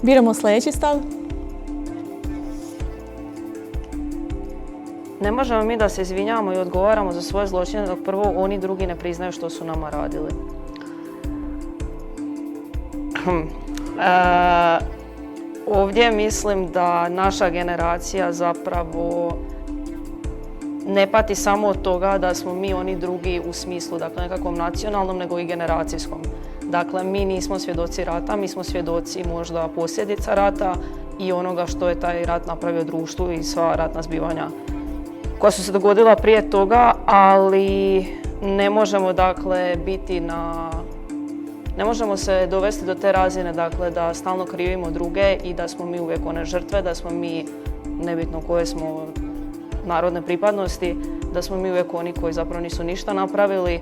Biramo sljedeći stav. Ne možemo mi da se izvinjavamo i odgovaramo za svoje zločine dok prvo oni drugi ne priznaju što su nama radili. Ovdje mislim da naša generacija zapravo ne pati samo od toga da smo mi oni drugi u smislu, dakle, nekakvom nacionalnom, nego i generacijskom. Dakle, mi nismo svjedoci rata, mi smo svjedoci možda posljedica rata i onoga što je taj rat napravio društvu i sva ratna zbivanja koja su se dogodila prije toga, ali ne možemo, dakle, ne možemo se dovesti do te razine, dakle, da stalno krivimo druge i da smo mi uvijek one žrtve, da smo mi, nebitno koje smo narodne pripadnosti, da smo mi uvijek oni koji zapravo nisu ništa napravili.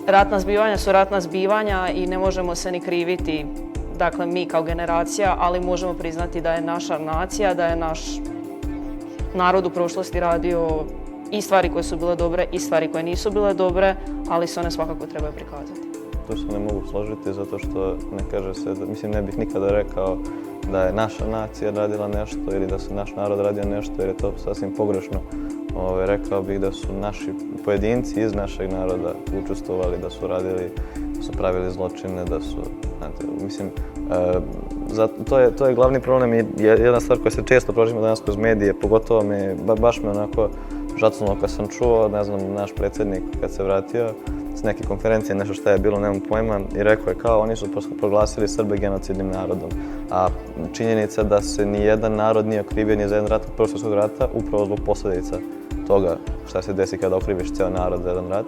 Ratna zbivanja su ratna zbivanja i ne možemo se ni kriviti, dakle, mi kao generacija, ali možemo priznati da je naša nacija, da je naš narod u prošlosti radio i stvari koje su bile dobre i stvari koje nisu bile dobre, ali se one svakako trebaju prikazati. To se ne mogu složiti zato što ne kaže se, mislim ne bih nikada rekao da je naša nacija radila nešto ili da se naš narod radio nešto jer je to sasvim pogrešno. Rekao bih da su naši pojedinci iz našeg naroda učestvovali, da su radili, da su pravili zločine, da su, znate, mislim, to je glavni problem i jedna stvar koja se često prožima danas kroz medije, pogotovo baš me onako žacnulo kad sam čuo, ne znam, naš predsjednik kad se vratio s neke konferencije, nešto što je bilo, nemam pojma, i rekao je kao oni su proglasili Srbe genocidnim narodom. A činjenica da se nijedan narod nije okrivio ni za jedan rat od Prvog svjetskog rata upravo zbog posljedica toga šta se desi kada okriviš cijel narod za jedan rat,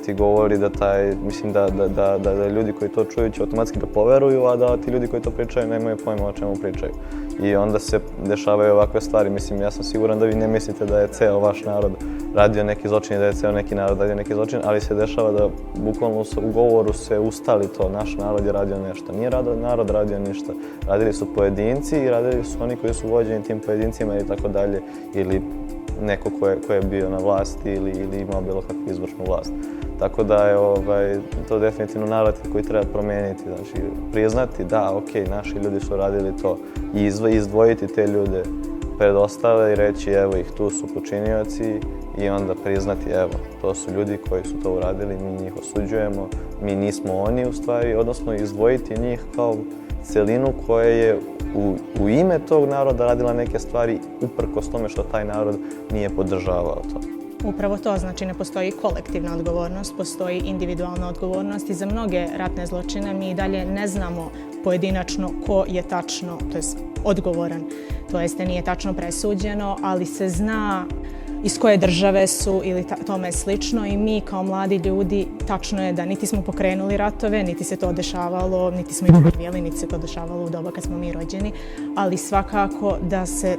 ti govori da da ljudi koji to čuju će automatski da poveruju, a da ti ljudi koji to pričaju nemaju pojma o čemu pričaju. I onda se dešavaju ovakve stvari. Mislim, ja sam siguran da vi ne mislite da je ceo vaš narod radio neki zločin i da je ceo neki narod radio neki zločin, ali se dešava da bukvalno u govoru se ustali to, naš narod je radio nešto. Nije narod radio ništa. Radili su pojedinci i radili su oni koji su vođeni tim pojedincima i tako dalje, ili neko ko je bio na vlasti ili imao bilo kakvu izvršnu vlast. Tako da je to definitivno narativ koji treba promijeniti, znači priznati da, ok, naši ljudi su radili to i izdvojiti te ljude pred ostale i reći evo ih, tu su počinioci i onda priznati evo, to su ljudi koji su to uradili, mi njih osuđujemo, mi nismo oni u stvari, odnosno izdvojiti njih kao celinu koja je u ime tog naroda radila neke stvari uprkos tome što taj narod nije podržavao to. Upravo to, znači ne postoji kolektivna odgovornost, postoji individualna odgovornost i za mnoge ratne zločine mi i dalje ne znamo pojedinačno ko je tačno, to jest odgovoran, to jest nije tačno presuđeno, ali se zna iz koje države su ili tome slično i mi kao mladi ljudi tačno je da niti smo pokrenuli ratove, niti se to dešavalo, niti smo ih živjeli, niti se to dešavalo u doba kad smo mi rođeni, ali svakako da se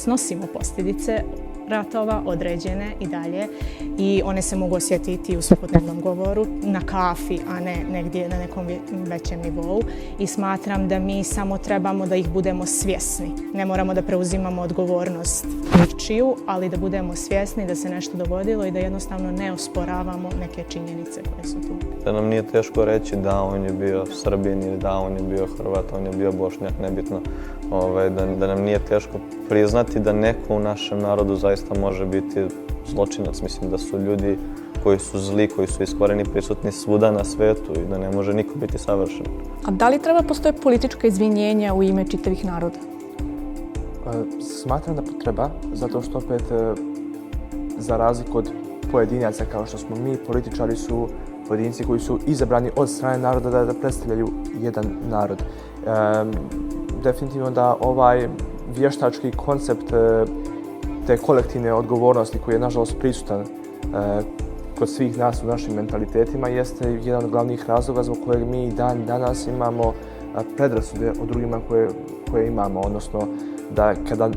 nosimo posljedice ratova određene i dalje i one se mogu osjetiti u svakodnevnom govoru, na kafi, a ne negdje na nekom većem nivou i smatram da mi samo trebamo da ih budemo svjesni. Ne moramo da preuzimamo odgovornost ničiju, ali da budemo svjesni da se nešto dogodilo i da jednostavno ne osporavamo neke činjenice koje su tu. Da nam nije teško reći da on je bio Srbin ili da on je bio Hrvat, on je bio Bošnjak, nebitno. Da nam nije teško priznati da neko u našem narodu zaista može biti zločinac. Mislim da su ljudi koji su zli, koji su iskvareni prisutni svuda na svetu i da ne može niko biti savršen. A da li treba postoje politička izvinjenja u ime čitavih naroda? Smatram da treba, zato što opet za razliku od pojedinaca kao što smo mi, političari su pojedinci koji su izabrani od strane naroda da predstavljaju jedan narod. Definitivno da ovaj vještački koncept te kolektivne odgovornosti koji je nažalost prisutan kod svih nas u našim mentalitetima jeste jedan od glavnih razloga zbog kojeg mi dan danas imamo predrasude o drugima koje imamo, odnosno da kada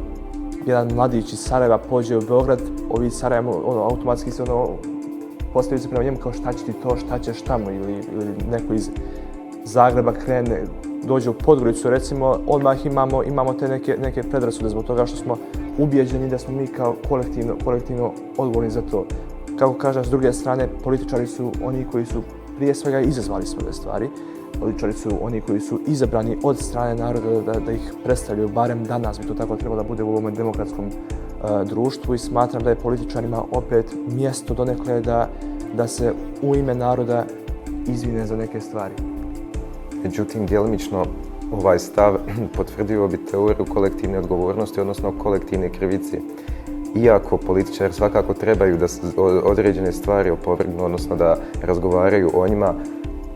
jedan mladić iz Sarajeva pođe u Beograd, ovi iz Sarajeva automatski se postavljaju se prema njemu kao šta će ti to, šta ćeš tamo, ili neko iz Zagreba krene, dođe u Podgoricu, recimo, odmah imamo te neke predrasude zbog toga što smo ubijeđeni da smo mi kao kolektivno odgovorni za to. Kako kažem, s druge strane, političari su oni koji su prije svega izazvali sve ove stvari. Političari su oni koji su izabrani od strane naroda da ih predstavljaju, barem danas bi to tako trebalo da bude u ovom demokratskom društvu i smatram da je političarima opet mjesto donekle da se u ime naroda izvine za neke stvari. Međutim, djelomično ovaj stav potvrdio bi teoriju kolektivne odgovornosti, odnosno kolektivne krivice. Iako političari svakako trebaju da određene stvari opovrgnu, odnosno da razgovaraju o njima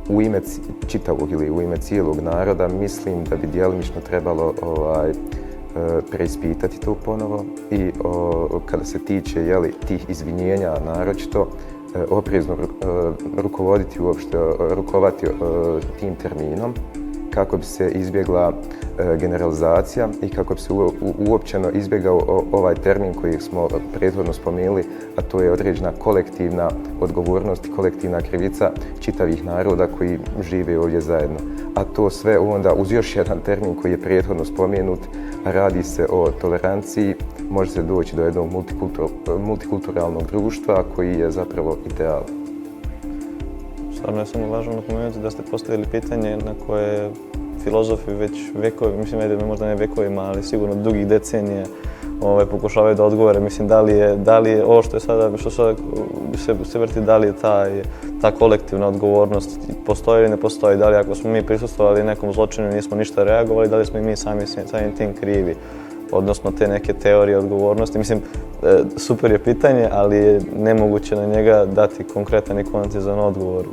u ime čitavog ili u ime cijelog naroda, mislim da bi djelomično trebalo preispitati to ponovo i kada se tiče tih izvinjenja naročito, oprezno rukovati tim terminom kako bi se izbjegla generalizacija i kako bi se uopćeno izbjegao ovaj termin koji smo prethodno spomenuli, a to je određena kolektivna odgovornost i kolektivna krivica čitavih naroda koji žive ovdje zajedno. A to sve onda uz još jedan termin koji je prethodno spomenut, radi se o toleranciji, može se doći do jednog multikulturalnog društva koji je zapravo ideal. Stvarno je samo važno napomenuti da ste postavili pitanje na koje filozofi već vekovi, mislim možda ne vekovima, ali sigurno dugih decenija pokušavaju da odgovore. Mislim, da li je ovo što sada se vrti, da li je ta kolektivna odgovornost postoji ili ne postoji, da li ako smo mi prisustvovali nekom zločinu i nismo ništa reagovali, da li smo i mi samim tim krivi, odnosno te neke teorije odgovornosti. Mislim, super je pitanje, ali je nemoguće na njega dati konkretan i koncizan odgovor,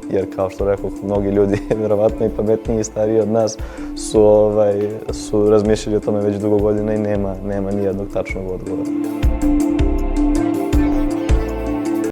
jer kao što rekao, mnogi ljudi, vjerovatno i pametniji i stariji od nas, su razmišljali o tome već dugo godina i nema nijednog tačnog odgovora.